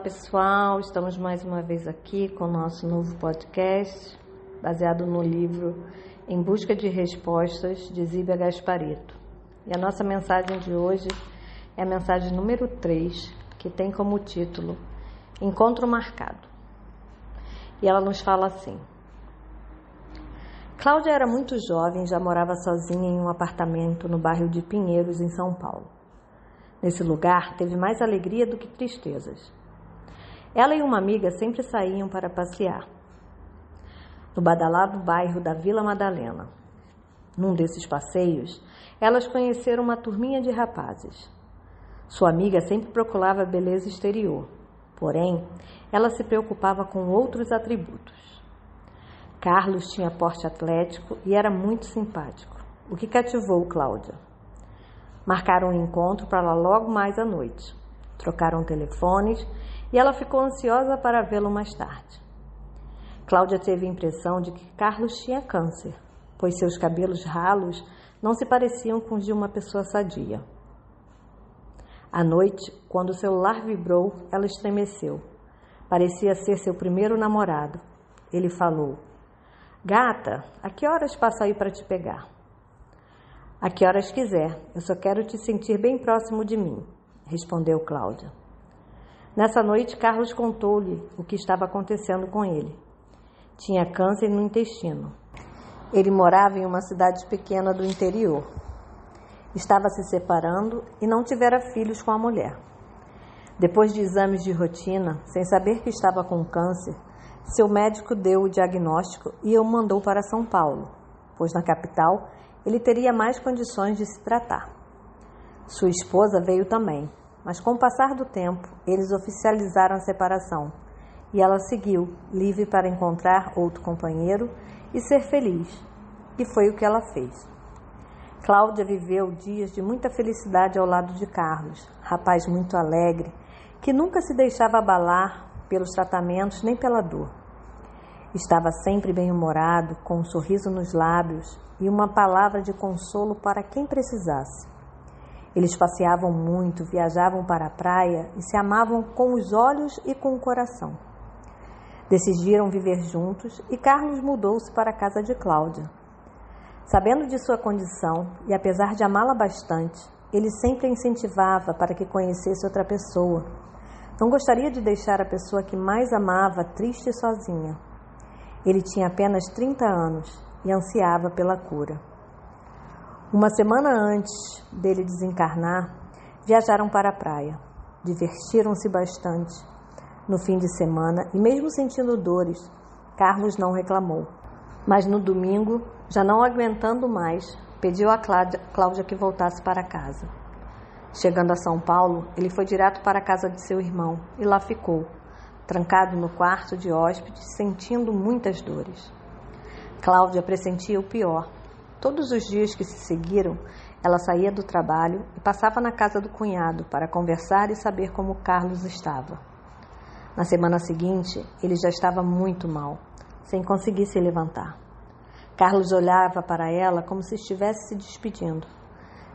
pessoal, estamos mais uma vez aqui com o nosso novo podcast, baseado no livro Em Busca de Respostas, de Zíbia Gasparetto. E a nossa mensagem de hoje é a mensagem número 3, que tem como título Encontro Marcado. E ela nos fala assim: Cláudia era muito jovem e já morava sozinha em um apartamento no bairro de Pinheiros, em São Paulo. Nesse lugar, teve mais alegria do que tristezas. Ela e uma amiga sempre saíam para passear no badalado bairro da Vila Madalena. Num desses passeios, elas conheceram uma turminha de rapazes. Sua amiga sempre procurava beleza exterior, porém, ela se preocupava com outros atributos. Carlos tinha porte atlético e era muito simpático, o que cativou Cláudia. Marcaram um encontro para logo mais à noite. Trocaram telefones e ela ficou ansiosa para vê-lo mais tarde. Cláudia teve a impressão de que Carlos tinha câncer, pois seus cabelos ralos não se pareciam com os de uma pessoa sadia. À noite, quando o celular vibrou, ela estremeceu. Parecia ser seu primeiro namorado. Ele falou: "Gata, a que horas passo aí para te pegar?" "A que horas quiser, eu só quero te sentir bem próximo de mim", respondeu Cláudia. Nessa noite, Carlos contou-lhe o que estava acontecendo com ele. Tinha câncer no intestino. Ele morava em uma cidade pequena do interior. Estava se separando e não tivera filhos com a mulher. Depois de exames de rotina, sem saber que estava com câncer, seu médico deu o diagnóstico e o mandou para São Paulo, pois na capital ele teria mais condições de se tratar. Sua esposa veio também, mas com o passar do tempo, eles oficializaram a separação e ela seguiu, livre para encontrar outro companheiro e ser feliz, e foi o que ela fez. Cláudia viveu dias de muita felicidade ao lado de Carlos, rapaz muito alegre, que nunca se deixava abalar pelos tratamentos nem pela dor. Estava sempre bem-humorado, com um sorriso nos lábios e uma palavra de consolo para quem precisasse. Eles passeavam muito, viajavam para a praia e se amavam com os olhos e com o coração. Decidiram viver juntos e Carlos mudou-se para a casa de Cláudia. Sabendo de sua condição e apesar de amá-la bastante, ele sempre a incentivava para que conhecesse outra pessoa. Não gostaria de deixar a pessoa que mais amava triste e sozinha. Ele tinha apenas 30 anos e ansiava pela cura. Uma semana antes dele desencarnar, viajaram para a praia. Divertiram-se bastante no fim de semana e mesmo sentindo dores, Carlos não reclamou. Mas no domingo, já não aguentando mais, pediu a Cláudia que voltasse para casa. Chegando a São Paulo, ele foi direto para a casa de seu irmão e lá ficou, trancado no quarto de hóspedes, sentindo muitas dores. Cláudia pressentia o pior. Todos os dias que se seguiram, ela saía do trabalho e passava na casa do cunhado para conversar e saber como Carlos estava. Na semana seguinte, ele já estava muito mal, sem conseguir se levantar. Carlos olhava para ela como se estivesse se despedindo.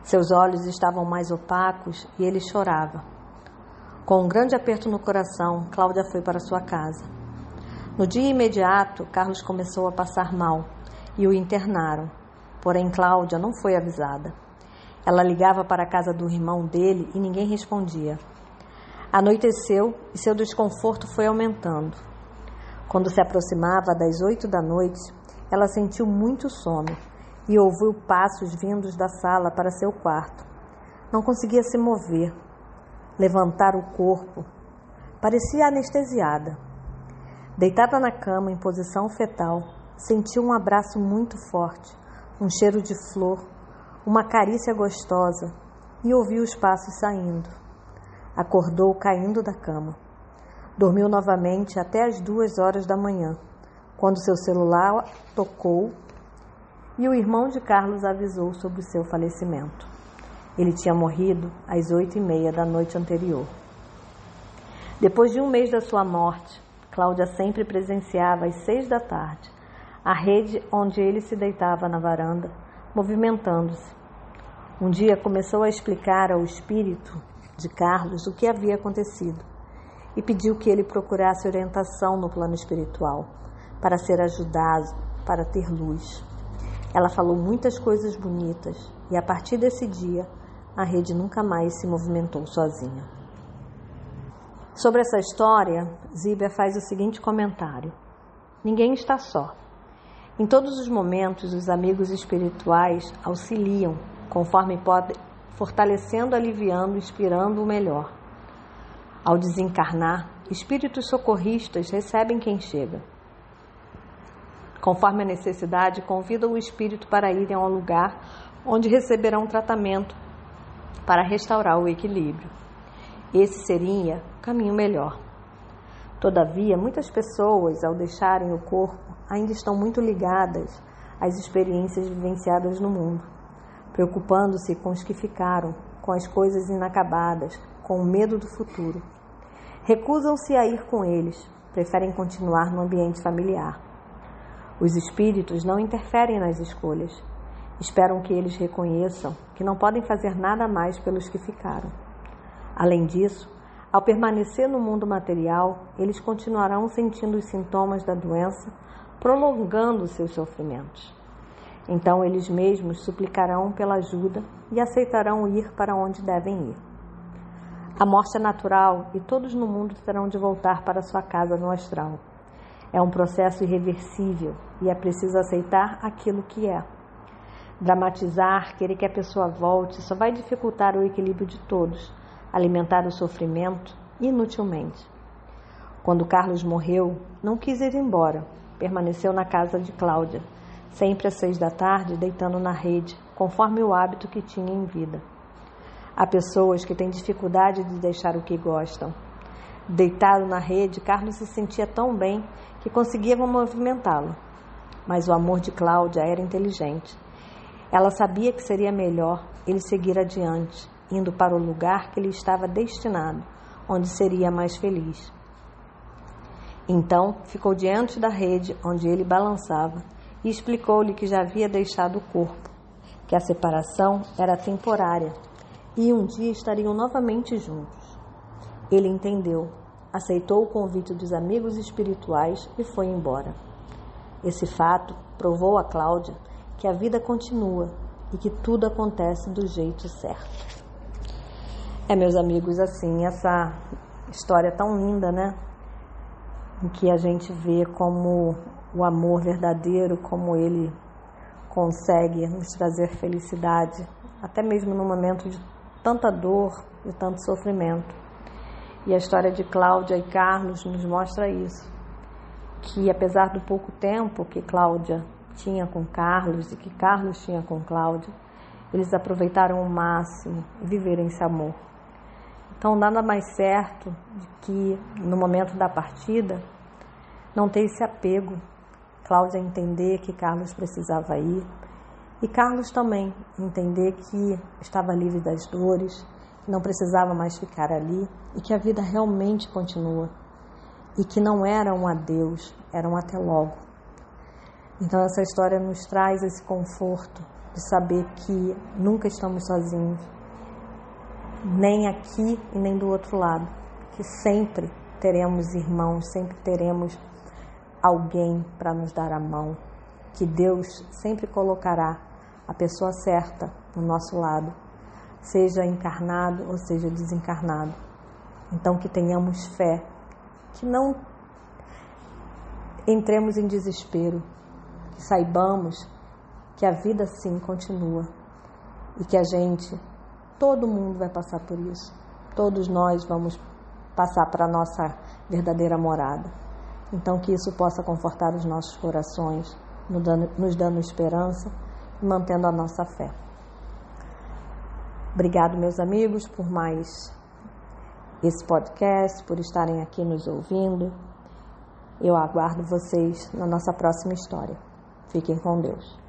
Seus olhos estavam mais opacos e ele chorava. Com um grande aperto no coração, Cláudia foi para sua casa. No dia imediato, Carlos começou a passar mal e o internaram. Porém, Cláudia não foi avisada. Ela ligava para a casa do irmão dele e ninguém respondia. Anoiteceu e seu desconforto foi aumentando. Quando se aproximava das 8 da noite, ela sentiu muito sono e ouviu passos vindos da sala para seu quarto. Não conseguia se mover, levantar o corpo. Parecia anestesiada. Deitada na cama em posição fetal, sentiu um abraço muito forte, um cheiro de flor, uma carícia gostosa e ouviu os passos saindo. Acordou caindo da cama. Dormiu novamente até as 2 horas da manhã, quando seu celular tocou e o irmão de Carlos avisou sobre o seu falecimento. Ele tinha morrido às 8h30 da noite anterior. Depois de um mês da sua morte, Cláudia sempre presenciava às 6 da tarde a rede onde ele se deitava na varanda, movimentando-se. Um dia começou a explicar ao espírito de Carlos o que havia acontecido e pediu que ele procurasse orientação no plano espiritual, para ser ajudado, para ter luz. Ela falou muitas coisas bonitas e a partir desse dia a rede nunca mais se movimentou sozinha. Sobre essa história, Zíbia faz o seguinte comentário: ninguém está só. Em todos os momentos, os amigos espirituais auxiliam, conforme podem, fortalecendo, aliviando, inspirando o melhor. Ao desencarnar, espíritos socorristas recebem quem chega. Conforme a necessidade, convidam o espírito para irem ao lugar onde receberão tratamento para restaurar o equilíbrio. Esse seria o caminho melhor. Todavia, muitas pessoas, ao deixarem o corpo, ainda estão muito ligadas às experiências vivenciadas no mundo, preocupando-se com os que ficaram, com as coisas inacabadas, com o medo do futuro. Recusam-se a ir com eles, preferem continuar no ambiente familiar. Os espíritos não interferem nas escolhas, esperam que eles reconheçam que não podem fazer nada mais pelos que ficaram. Além disso, ao permanecer no mundo material, eles continuarão sentindo os sintomas da doença, prolongando seus sofrimentos. Então, eles mesmos suplicarão pela ajuda e aceitarão ir para onde devem ir. A morte é natural e todos no mundo terão de voltar para sua casa no astral. É um processo irreversível e é preciso aceitar aquilo que é. Dramatizar, querer que a pessoa volte, só vai dificultar o equilíbrio de todos, alimentar o sofrimento inutilmente. Quando Carlos morreu, não quis ir embora, permaneceu na casa de Cláudia, sempre às 18h, deitando na rede, conforme o hábito que tinha em vida. Há pessoas que têm dificuldade de deixar o que gostam. Deitado na rede, Carlos se sentia tão bem que conseguia movimentá-lo. Mas o amor de Cláudia era inteligente. Ela sabia que seria melhor ele seguir adiante, indo para o lugar que lhe estava destinado, onde seria mais feliz. Então, ficou diante da rede onde ele balançava e explicou-lhe que já havia deixado o corpo, que a separação era temporária e um dia estariam novamente juntos. Ele entendeu, aceitou o convite dos amigos espirituais e foi embora. Esse fato provou a Cláudia que a vida continua e que tudo acontece do jeito certo. Meus amigos, assim, essa história tão linda, né? Em que a gente vê como o amor verdadeiro, como ele consegue nos trazer felicidade, até mesmo no momento de tanta dor e tanto sofrimento. E a história de Cláudia e Carlos nos mostra isso, que apesar do pouco tempo que Cláudia tinha com Carlos e que Carlos tinha com Cláudia, eles aproveitaram o máximo e viveram esse amor. Então, nada mais certo de que, no momento da partida, não ter esse apego. Cláudia entender que Carlos precisava ir e Carlos também entender que estava livre das dores, que não precisava mais ficar ali e que a vida realmente continua e que não era um adeus, era um até logo. Então, essa história nos traz esse conforto de saber que nunca estamos sozinhos, nem aqui e nem do outro lado, que sempre teremos irmãos, sempre teremos alguém para nos dar a mão, que Deus sempre colocará a pessoa certa no nosso lado, seja encarnado ou seja desencarnado. Então, que tenhamos fé, que não entremos em desespero, que saibamos que a vida sim continua e que todo mundo vai passar por isso. Todos nós vamos passar para a nossa verdadeira morada. Então, que isso possa confortar os nossos corações, nos dando esperança e mantendo a nossa fé. Obrigado, meus amigos, por mais esse podcast, por estarem aqui nos ouvindo. Eu aguardo vocês na nossa próxima história. Fiquem com Deus.